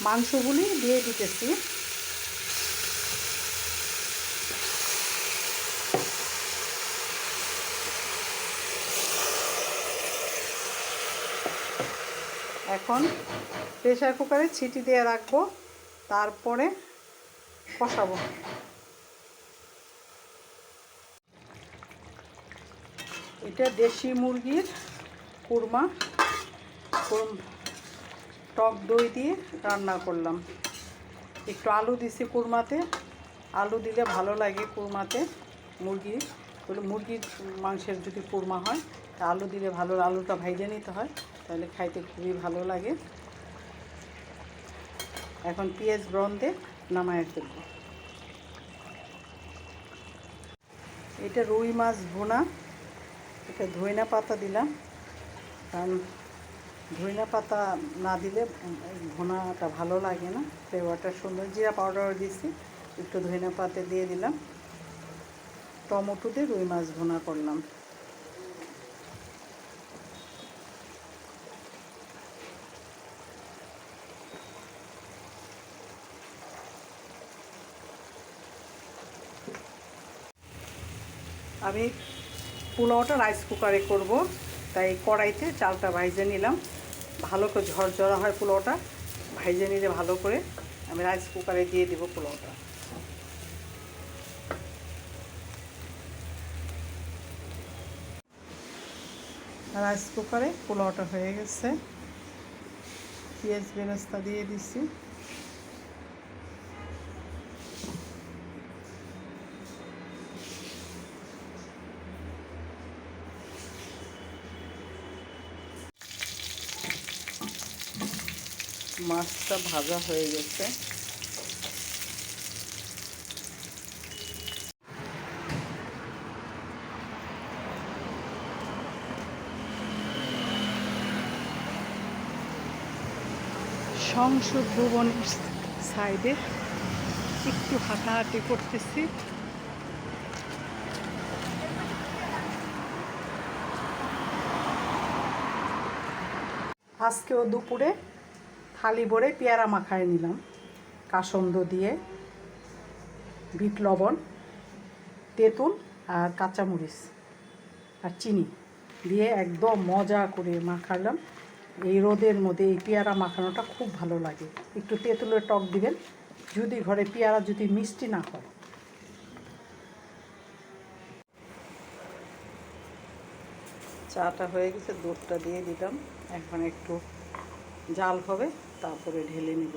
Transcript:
মাংসগুলি দিয়ে দিতেছি। এখন প্রেসার কুকারে সিটি দিয়ে রাখবো, তারপরে কষাবো। এটা দেশি মুরগির কুরমা, টক দই দিয়ে রান্না করলাম। একটু আলু দিছি কুরমাতে, আলু দিলে ভালো লাগে কুরমাতে। মুরগির মাংসের যদি কুরমা হয় তা আলু দিলে ভালো, আলুটা ভাইজে নিতে হয়, তাহলে খাইতে খুবই ভালো লাগে। এখন পেঁয়াজ ব্রাউন দিয়ে নামায় ফেলব। এটা রুই মাছ ভুনা, এটা ধইনা পাতা দিলাম, কারণ ধইনা পাতা না দিলে ভুনাটা ভালো লাগে না, ফ্লেভারটা সুন্দর। জিরা পাউডারও দিয়েছি, একটু ধইনা পাতা দিয়ে দিলাম। টমেটো দিয়ে রুই মাছ ভুনা করলাম। আমি পোলাওটা রাইস কুকারে করব, তাই কড়াইতে চালটা ভাইজে নিলাম। ভালো করে ঝরঝরা হয় পোলাওটা, ভাইজে নিলে ভালো করে আমি রাইস কুকারে দিয়ে দেব পোলাওটা। রাইস কুকারে পোলাওটা হয়ে গেছে, পেঁয়াজ বেরেস্তা দিয়ে দিছি। মাছটা ভাজা হয়ে গেছে। সংসদ ভবনের সাইডে একটু হাঁটাহাঁটি করতেছি। আজকেও দুপুরে থালি ভরে পেয়ারা মাখায় নিলাম, কাসন্দ দিয়ে, বিট লবণ, তেঁতুল আর কাঁচামরিচ আর চিনি দিয়ে একদম মজা করে মাখালাম। এই রোদের মধ্যে এই পেয়ারা মাখানোটা খুব ভালো লাগে। একটু তেঁতুলের টক দিবেন, যদি ঘরে পেয়ারা যদি মিষ্টি না হয়। চাটা হয়ে গেছে, দুধটা দিয়ে দিলাম। এখন একটু জাল হবে, তারপরে ঢেলে নিব।